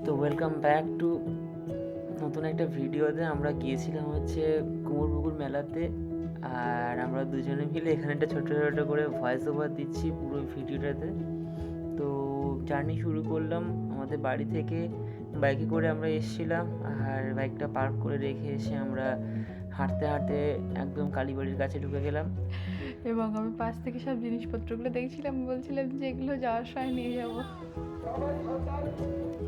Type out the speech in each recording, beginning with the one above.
তো welcome back to নতুন একটা ভিডিওতে। আমরা গিয়েছিলাম হচ্ছে কুমোরপুকুর মেলাতে, আর আমরা দুজনে মিলে এখানে একটা ছোটো ছোটো করে ভয়েস ওভার দিচ্ছি পুরো ভিডিওটাতে। তো জার্নি শুরু করলাম আমাদের বাড়ি থেকে। বাইকে করে আমরা এসেছিলাম, আর বাইকটা পার্ক করে রেখে এসে আমরা হাঁটতে হাঁটতে একদম কালীবাড়ির কাছে ঢুকে গেলাম। এবং আমি পাশ থেকে সব জিনিসপত্রগুলো দেখছিলাম, বলছিলাম যে এগুলো যাওয়ার সময় নিয়ে যাব।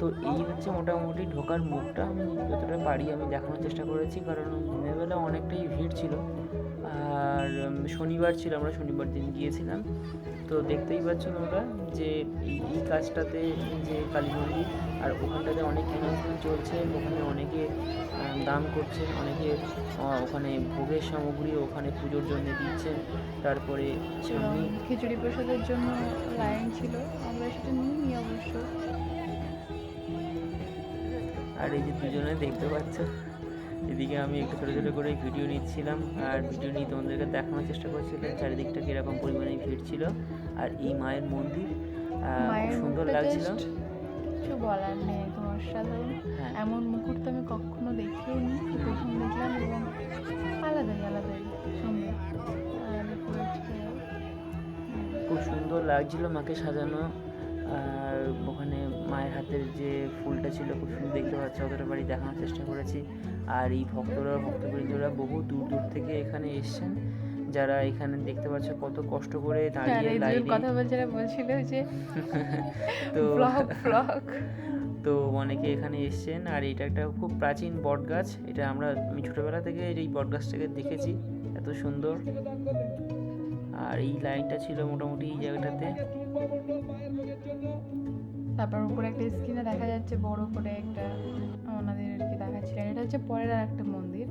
তো এই হচ্ছে মোটামুটি ঢোকার মুখটা। আমি যতটা পারি আমি দেখানোর চেষ্টা করেছি, কারণ দিনের বেলা অনেকটাই ভিড় ছিল, আর শনিবার ছিল, আমরা শনিবার দিন গিয়েছিলাম। তো দেখতেই পাচ্ছ তোমরা যে এই কাজটাতে যে কালী মন্দির, আর ওখানটাতে অনেক অ্যানাউন্সমেন্ট চলছে। ওখানে অনেকে দান করছেন, অনেকে ওখানে ভোগের সামগ্রী ওখানে পুজোর জন্য দিচ্ছেন। তারপরে এবং সামনে খিচুড়ি প্রসাদের জন্য লাইন ছিল, আমরা সেটা নিই অবশ্য। আর এই যে দুজনে দেখতে পাচ্ছ, এদিকে আমি একটু ছোটো ছোটো করে ভিডিও নিচ্ছিলাম, আর ভিডিও নিয়ে তোমাদেরকে দেখানোর চেষ্টা করছিলাম চারিদিকটা কীরকম পরিমাণে ভিড় ছিল। আর এই মায়ের মন্দির খুব সুন্দর লাগছিল। কিছু বলার নেই, তোমার সাথে এমন মুহূর্ত আমি কখনো দেখিও নি, প্রথম দেখলাম এবং আলাদাই সুন্দর। খুব সুন্দর লাগছিল মাকে সাজানো, আর ওখানে মায়ের হাতের যে ফুলটা ছিল খুব সুন্দর দেখতে পাচ্ছ। অতটা বাড়ি দেখানোর চেষ্টা করেছি। আর এই ভক্তবৃন্দরা বহু দূর দূর থেকে এখানে এসছেন, যারা এখানে দেখতে পাচ্ছ কত কষ্ট করে দাঁড়িয়ে লাইনে কথা বলছিল যে তো ব্লগ তো অনেকে এখানে এসছেন। আর এটা একটা খুব প্রাচীন বট গাছ, এটা আমি ছোটোবেলা থেকে এই বট গাছটাকে দেখেছি, এত সুন্দর। আর এই লাইনটা ছিল মোটামুটি এই জায়গাটাতে। তারপর উপরে একটা স্ক্রিনে দেখা যাচ্ছে বড় করে একটা ওনাদের আর কি দেখাচ্ছিলেন। এটা হচ্ছে পরের আর একটা মন্দির,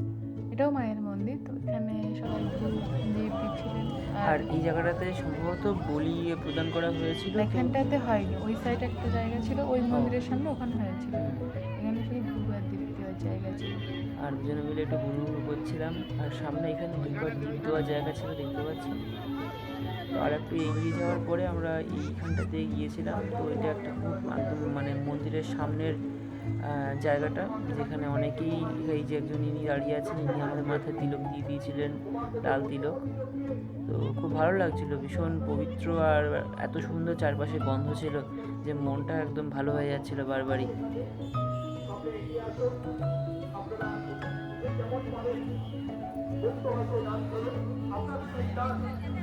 এটাও মায়ের মন্দির। তো এখানে সবাই ফুল দিয়ে দিচ্ছিলেন। আর এই জায়গাটাতে সম্ভবত বলি প্রদান করা হয়েছিল। এখানটাতে হয়নি, ওই সাইডে একটা জায়গা ছিল ওই মন্দিরের সামনে, ওখানে হয়েছিল। এখানে শুধু ভুগবার দ্বীপ দেওয়ার জায়গা ছিল। আর দুজনে মিলে একটু ঘুরু ঘুরু করছিলাম, আর সামনে এখানে দুবার দ্বীপ দেওয়ার জায়গা ছিল, দেখতে পাচ্ছি। তো আর একটু এগিয়ে যাওয়ার পরে আমরা এইখানটাতে গিয়েছিলাম। তো এটা একটা খুব একদম মানে মন্দিরের সামনের জায়গাটা, যেখানে অনেকেই, এই যে একজন ইনি দাঁড়িয়ে আছেন, ইনি আমাদের মাথায় তিলক দিয়ে দিয়েছিলেন, লাল তিলক। তো খুব ভালো লাগছিল, ভীষণ পবিত্র, আর এত সুন্দর চারপাশে গন্ধ ছিল যে মনটা একদম ভালো হয়ে যাচ্ছিল বারবারই।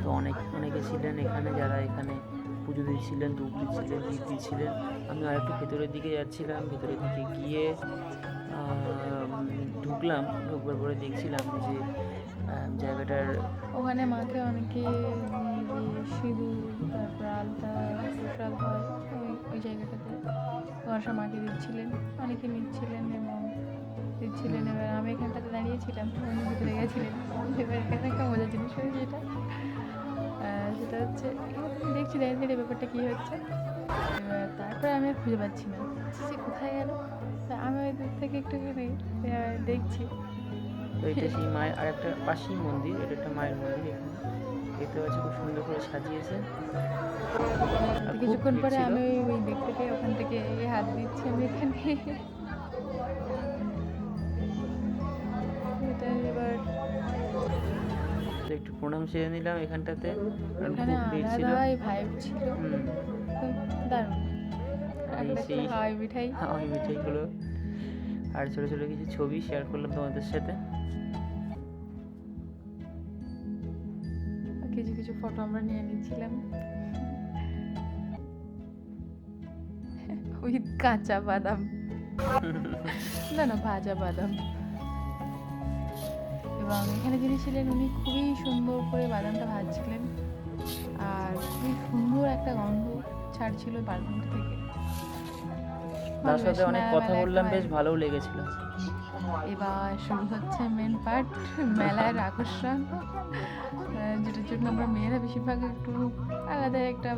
তো অনেকে ছিলেন এখানে, যারা এখানে পুজো দিচ্ছিলেন, ধূপ দিচ্ছিলেন, দীপ দিচ্ছিলেন। আমি আর একটু ভেতরের দিকে যাচ্ছিলাম, ভেতরের দিকে গিয়ে ঢুকবার পরে দেখছিলাম যে জায়গাটার ওখানে মাকে অনেকে সিঁদুর, তারপর আলতা, প্রসাদ হয় ওই জায়গাটাতে মনসা মাকে দিচ্ছিলেন, অনেকে নিচ্ছিলেন এবং দিচ্ছিলেন। এবার আমি এখানটাতে দাঁড়িয়েছিলাম, উনি ভিতরে গেছিলেন। এবার এখানে একটা মজার জিনিস হয়েছে, সেটা হচ্ছে দেখছি দাঁড়িয়ে ব্যাপারটা কী হচ্ছে। এবার তারপরে আমি আর খুঁজে পাচ্ছি না সে কোথায় গেল। আমি ওই দূর থেকে একটুখানি দেখছি। তো এটা সেই মায়ের আর একটা পাশেই মন্দির, এটা একটা মায়ের মন্দির। এখানে দেখতে পাচ্ছি খুব সুন্দর করে সাজিয়েছে। কিছুক্ষণ পরে আমি ওই দিক থেকে ওখান থেকে হাত দিচ্ছি আমি এখানে। এবার একটু প্রণাম সেরে নিলাম এখানটাতে, এখানে আলাদাই ভাইব ছিল, দারুণ। আর সেই হাওয়াই মিঠাইগুলো আর ছোটো ছোটো কিছু ছবি শেয়ার করলাম তোমাদের সাথে। কিছু ফটো আমরা নিয়ে নিচ্ছিলাম উইথ কাঁচা বাদাম, না ভাজা বাদাম। এবং এখানে যিনি ছিলেন উনি খুবই সুন্দর করে বাদামটা ভাজছিলেন, আর খুবই সুন্দর একটা গন্ধ ছাড়ছিল বাদামটা থেকে। তার সাথে অনেক কথা বললাম, বেশ ভালোও লেগেছিল। এবার শুরু হচ্ছে মেন পার্ট, মেলার আকর্ষণ, যেটার জন্য আমরা মেয়েরা বেশিরভাগ একটু আলাদা একটা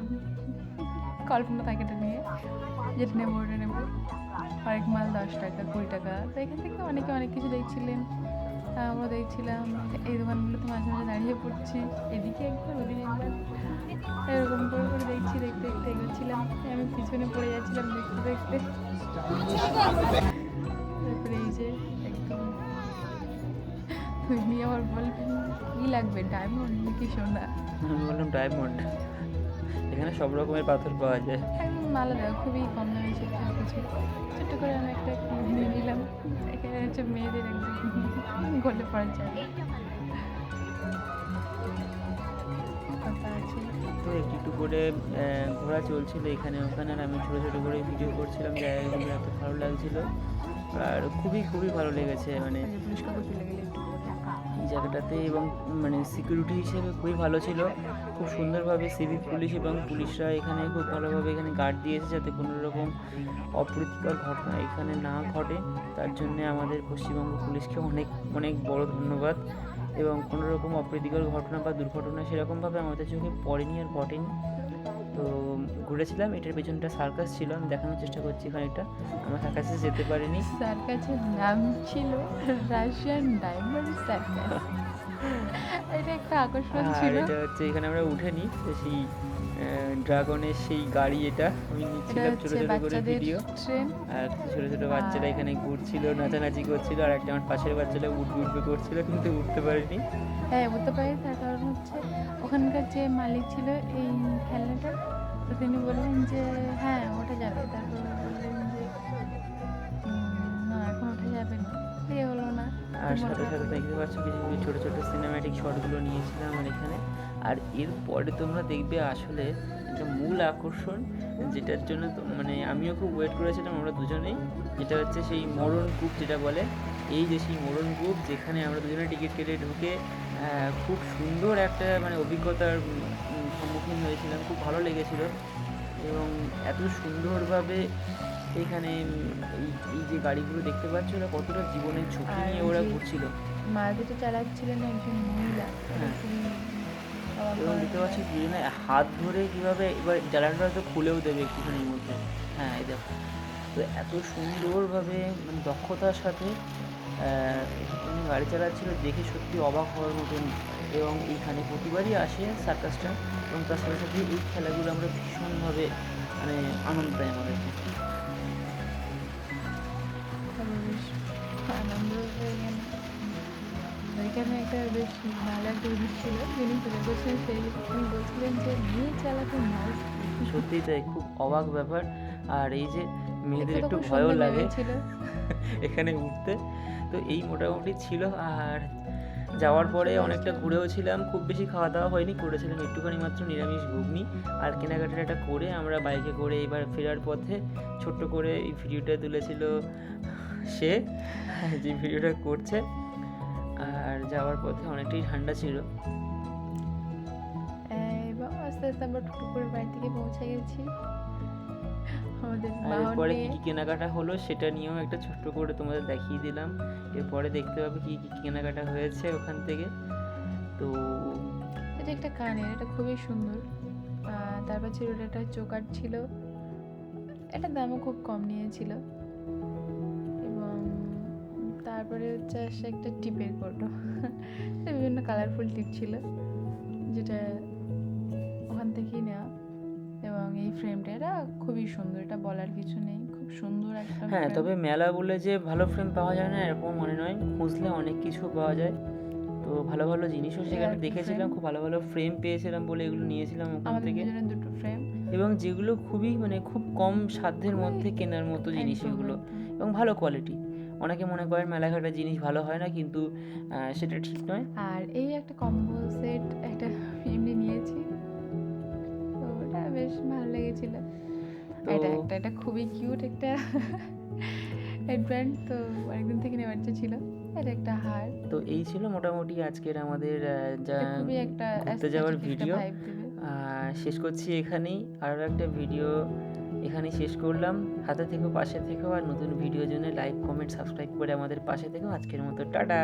কল্পনা থাকে এটা নিয়ে, যেটা নেবো ওটা নেবো। হরেক মাল 10 টাকা 20 টাকা। তো এখান থেকে অনেকে অনেক কিছু দেখছিলেন। আমরা দেখছিলাম এই দোকানগুলোতে মাঝে মাঝে দাঁড়িয়ে পড়ছি, এদিকে একবার ওদিকে একবার, এরকম করে করে দেখছি, দেখতে দেখতে এগোচ্ছিলাম, আমি পিছনে পড়ে যাচ্ছিলাম দেখতে দেখতে। তারপরে এই যে একদম তুমি আবার বলবেন কি লাগবে, ডায়মন্ড নাকি সোনা? আমি বললাম ডায়মন্ড, এখানে সব রকমের পাথর পাওয়া যায়। একদম আলাদা, খুবই কম দামে ছিল সব কিছু। ছোট্ট করে আমি একটা নিয়ে নিলাম, এখানে হচ্ছে মেয়েদের একদম গলে পড়া যায় কথা আছে। তো একটু একটু করে ঘোরা চলছিল এখানে ওখানে, আর আমি ছোটো ছোটো করে ভিডিও করছিলাম, জায়গাগুলো এত ভালো লাগছিল আর খুবই খুবই ভালো লেগেছে মানে পুলিশ কাকু চলে গেলে একটু এই জায়গাটাতে। এবং মানে সিকিউরিটি হিসেবে খুবই ভালো ছিল, খুব সুন্দরভাবে সিভিক পুলিশ এবং পুলিশরা এখানে খুব ভালোভাবে এখানে গার্ড দিয়েছে যাতে কোনো রকম অপ্রীতিকর ঘটনা এখানে না ঘটে। তার জন্যে আমাদের পশ্চিমবঙ্গ পুলিশকে অনেক অনেক বড় ধন্যবাদ। এবং কোনো রকম অপ্রীতিকর ঘটনা বা দুর্ঘটনা সেরকমভাবে আমাদের চোখে পড়েনি আর ঘটেনি। তো ঘুরেছিলাম, এটার পেছনটা সার্কাস ছিল, আমি দেখানোর চেষ্টা করছি খানিকটা, আমরা সার্কাসে যেতে পারিনি। সার্কাসের নাম ছিল রাশিয়ান ডায়মন্ড সার্কাস, এটা একটা আকর্ষণ আর ছিল। এটা হচ্ছে এখানে আমরা উঠেনি, তো সেই ড্রাগনের সেই গাড়ি, এটা আমি এটা নিচ্ছিলাম ছোটো হচ্ছে ছোটো করে বাচ্চাদের ভিডিও। ট্রেন। আর ছোটো ছোটো বাচ্চারা এখানে ঘুরছিল, নাচানাচি করছিল, আর একটা আমার পাশের বাচ্চারা উঠবে উঠবে করছিল কিন্তু উঠতে পারেনি। হ্যাঁ, বুঝতে পারি, তার কারণ হচ্ছে ওখানকার যে মালিক ছিল এই খেলনাটার, তো তিনি বললেন যে হ্যাঁ ওঠা যাবে, তারপর বললেন যে না এখন ওঠা যাবে না, দিয়ে হলো না। আর সাথে সাথে দেখতে পাচ্ছ কিছু কিছু ছোটো ছোটো সিনেম্যাটিক শটগুলো নিয়েছিলাম আর এখানে। আর এরপরে তোমরা দেখবে আসলে একটা মূল আকর্ষণ, যেটার জন্য মানে আমিও খুব ওয়েট করেছিলাম, আমরা দুজনেই, যেটা হচ্ছে সেই মরণ কূপ যেটা বলে। এই যে সেই মরণ কূপ যেখানে আমরা দুজনে টিকিট কেটে ঢুকে খুব সুন্দর একটা মানে অভিজ্ঞতার সম্মুখীন হয়েছিলাম, খুব ভালো লেগেছিল। এবং এত সুন্দরভাবে এখানে এই যে গাড়িগুলো দেখতে পাচ্ছ, ওরা কতটা জীবনের ঝুঁকি নিয়ে ওরা ঘুরছিল। মারপিটে চালাচ্ছিলেন একজন মহিলা, হ্যাঁ। খুবই এবং দেখতে পাচ্ছি দুজনে হাত ধরে কীভাবে, এবার জ্বালানটা হয়তো খুলেও দেবে একটুখানির মধ্যে। হ্যাঁ এই দেখো, তো এত সুন্দরভাবে মানে দক্ষতার সাথে উনি গাড়ি চালাচ্ছিল, দেখে সত্যি অবাক হওয়ার মতন। এবং এইখানে প্রতিবারই আসে সার্কাসটা, এবং তার সাথে সাথে এই খেলাগুলো আমরা ভীষণভাবে মানে আনন্দ দেয় আমাদেরকে। বেশ আনন্দ হয়ে গেল। ওইখানে একটা বেশ ভালো একটা জিনিস ছিল, যিনি পুজো করছিলেন সেই তিনি বলছিলেন যে মেয়ে চালাতে মাছ। সত্যিই তাই, খুব অবাক ব্যাপার। আর এই যে মেয়েদের একটু খুব ভয়ও সুন্দর লাগে লেগেছিল। এখানে উঠতে। তো এই মোটামুটি ছিল। আর যাওয়ার পরে অনেকটা ঘুরেও ছিলাম, খুব বেশি খাওয়া দাওয়া হয়নি, করেছিলাম একটুখানি মাত্র নিরামিষ ঘুগনি। আর কেনাকাটাটা করে আমরা বাইকে করে এবার ফেরার পথে ছোট্ট করে এই ভিডিওটা তুলেছিল সে, যে ভিডিওটা করছে। আর যাওয়ার পথে অনেকটাই ঠান্ডা ছিল। এবং আস্তে আস্তে আমরা টুকটুক করে বাড়ি থেকে পৌঁছে গেছি আমাদের আর বাহন এরপরে নিয়ে। কী কী কেনাকাটা হলো সেটা নিয়েও একটা ছোট্ট করে তোমাদের দেখিয়ে দিলাম। এরপরে দেখতে পাবে কী কী কেনাকাটা হয়েছে ওখান থেকে। তো এটা একটা কানের, এটা খুবই সুন্দর। তারপর ছিল এটা চোকার ছিল, এটা দামও খুব কম নিয়েছিল। এবং তারপরে হচ্ছে আসে একটা টিপের কৌটো বিভিন্ন কালারফুল টিপ ছিল, যেটা ওখান থেকেই নেওয়া। এবং এই ফ্রেমটা এটা খুবই সুন্দর, এটা বলার কিছু নেই, খুব সুন্দর একটা হ্যাঁ, frame। তবে মেলা বলে যে ভালো ফ্রেম পাওয়া যায় না এরকম মনে নয়, খুঁজলে অনেক কিছু পাওয়া যায়। তো ভালো ভালো জিনিসও সেখানে আর দেখেছিলাম, frame? খুব ভালো ভালো ফ্রেম পেয়েছিলাম বলে এগুলো নিয়েছিলাম ওখান আমাদের থেকে। দুজনের দুটো ফ্রেম, এবং যেগুলো খুবই মানে খুব কম সাধ্যের মধ্যে কেনার মতো জিনিস এগুলো, এবং ভালো কোয়ালিটি। অনেকে মনে করেন মেলাঘাটের জিনিস ভালো হয় না, কিন্তু সেটা ঠিক নয়। আর এই একটা কম্বো সেট একটা এমনি নিয়েছি, তো ওটা বেশ ভালো লেগেছিল। তো এটা খুবই কিউট একটা হেডব্যান্ড, তো অনেকদিন থেকে নেওয়ার ইচ্ছে ছিল। এটা একটা হার। তো এই ছিল মোটামুটি আজকের আমাদের যা এটা খুবই একটা ঘুরতে যাওয়ার aesthetic একটা ভিডিও। vibe দেবে। শেষ করছি এখানেই, আরও একটা ভিডিও এখানেই শেষ করলাম। হাতে থেকো, পাশে থেকো, আর নতুন ভিডিওর জন্য লাইক কমেন্ট সাবস্ক্রাইব করে আমাদের পাশে থেকো। আজকের মতো টাটা।